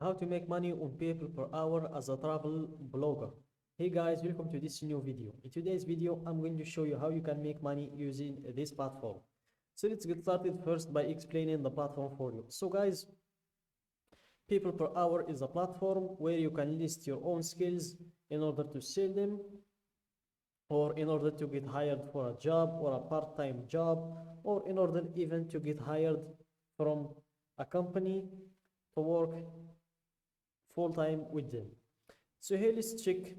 How to make money on people per hour as a travel blogger. Hey guys, welcome to this new video. In today's video, I'm going to show you how you can make money using this platform. So let's get started first by explaining the platform for you. So guys, people per hour is a platform where you can list your own skills in order to sell them or in order to get hired for a job or a part-time job or in order even to get hired from a company to work full-time with them. So here let's check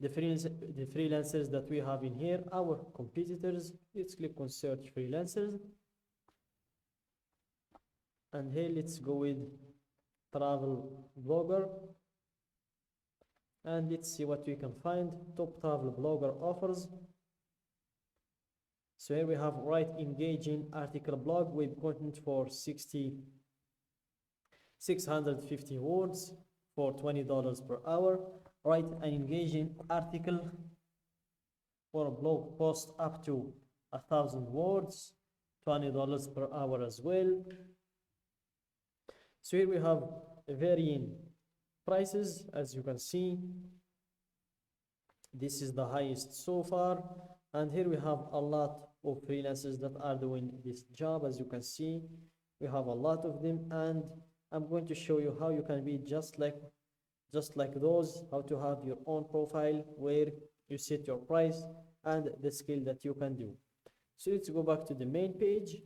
the freelancers that we have in here, our competitors. Let's click on search freelancers, and here let's go with travel blogger, and let's see what we can find. Top travel blogger offers. So here we have write engaging article blog with content for 650 words for $20 per hour. Write an engaging article or a blog post up to 1,000 words, $20 per hour as well. So here we have varying prices. As you can see, this is the highest so far, and here we have a lot of freelancers that are doing this job. As you can see, we have a lot of them, and I'm going to show you how you can be just like those, how to have your own profile where you set your price and the skill that you can do. So let's go back to the main page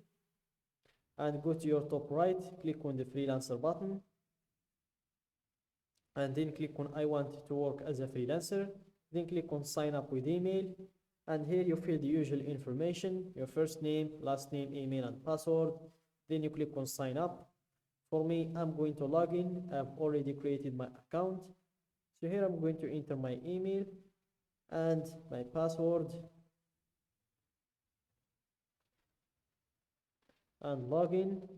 and go to your top right, click on the freelancer button, and then click on I want to work as a freelancer, then click on sign up with email, and here you fill the usual information, your first name, last name, email and password, then you click on sign up. For me, I'm going to log in. I've already created my account. So here I'm going to enter my email and my password and log in.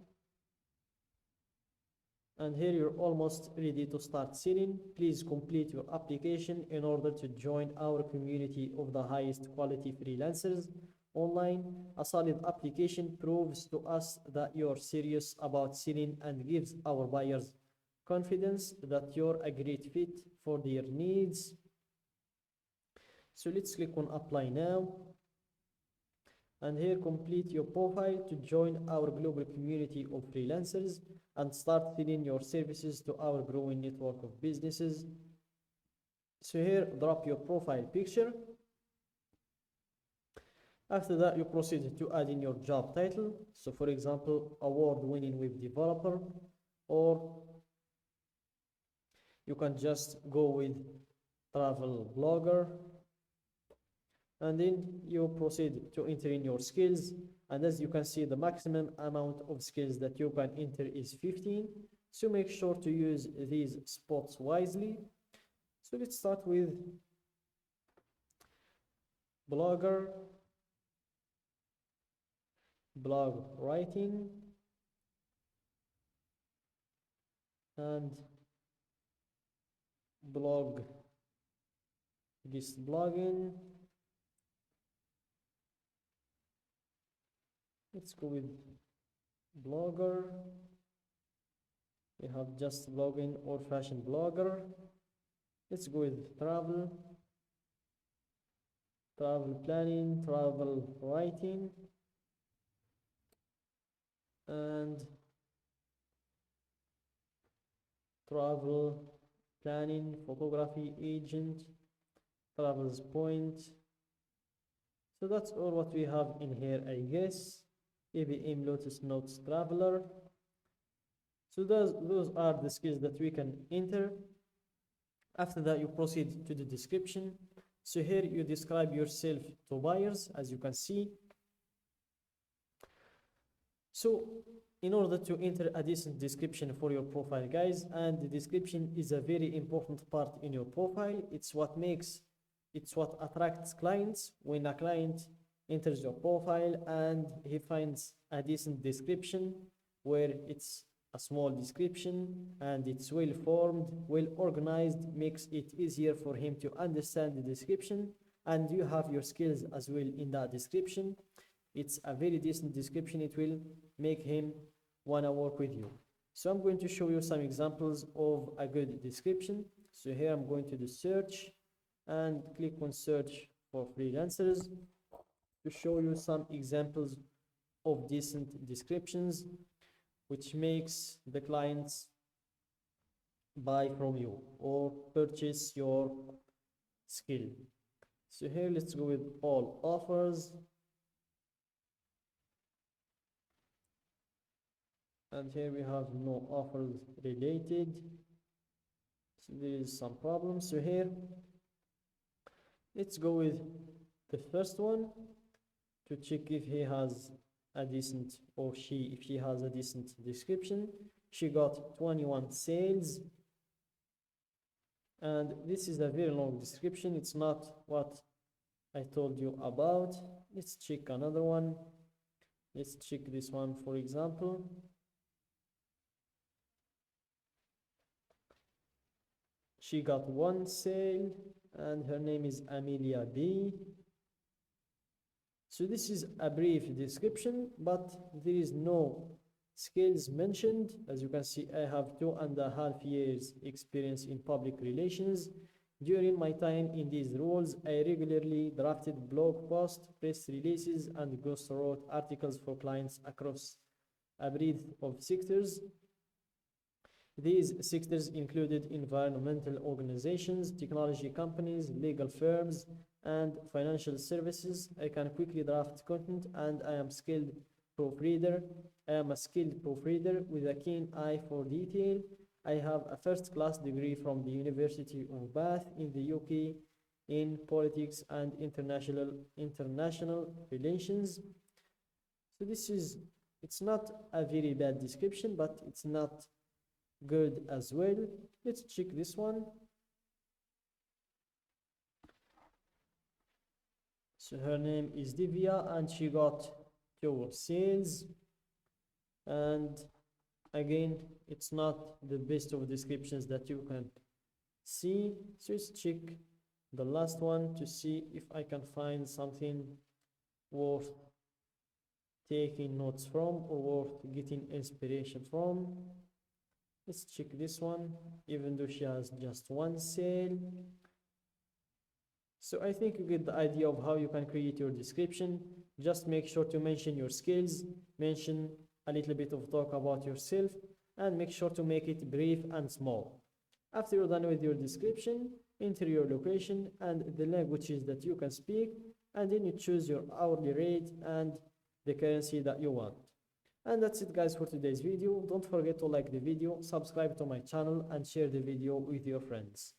And here you're almost ready to start selling. Please complete your application in order to join our community of the highest quality freelancers online. A solid application proves to us that you're serious about selling and gives our buyers confidence that you're a great fit for their needs. So let's click on apply now, and here complete your profile to join our global community of freelancers and start selling your services to our growing network of businesses. So here drop your profile picture. After that, you proceed to add in your job title. So for example, award-winning web developer, or you can just go with travel blogger, and then you proceed to enter in your skills. And as you can see, the maximum amount of skills that you can enter is 15. So make sure to use these spots wisely. So let's start with blogger, blog writing, and blog guest blogging. Let's go with blogger. We have just blogging or fashion blogger. Let's go with travel planning, travel writing, and travel planning, photography agent, travels point. So that's all what we have in here, I guess. ABM Lotus Notes Traveler. So those are the skills that we can enter. After that, you proceed to the description. So here you describe yourself to buyers, as you can see. So in order to enter a decent description for your profile, guys, and the description is a very important part in your profile. It's what attracts clients. When a client enters your profile and he finds a decent description where it's a small description and it's well formed, well organized, makes it easier for him to understand the description, and you have your skills as well in that description. It's a very decent description. It will make him want to work with you. So I'm going to show you some examples of a good description. So here I'm going to the search and click on search for freelancers to show you some examples of decent descriptions which makes the clients buy from you or purchase your skill. So here let's go with all offers, and here we have no offers related, so there is some problem. So here let's go with the first one to check if he has a decent, or if she has a decent description. She got 21 sales, and this is a very long description. It's not what I told you about. Let's check another one. Let's check this one, for example. She got one sale and her name is Amelia B. So this is a brief description, but there is no skills mentioned. As you can see, I have 2.5 years experience in public relations. During my time in these roles, I regularly drafted blog posts, press releases, and ghostwrote articles for clients across a breadth of sectors. These sectors included environmental organizations, technology companies, legal firms, and financial services. I can quickly draft content, and I am a skilled proofreader with a keen eye for detail. I have a first-class degree from the University of Bath in the UK in politics and international relations. So it's not a very bad description, but it's not good as well. Let's check this one. So her name is Divya and she got 2 sales, and again it's not the best of descriptions that you can see. So let's check the last one to see if I can find something worth taking notes from or worth getting inspiration from. Let's check this one, even though she has just 1 sale. So I think you get the idea of how you can create your description. Just make sure to mention your skills, mention a little bit of talk about yourself, and make sure to make it brief and small. After you're done with your description, enter your location and the languages that you can speak, and then you choose your hourly rate and the currency that you want. And that's it guys for today's video. Don't forget to like the video, subscribe to my channel, and share the video with your friends.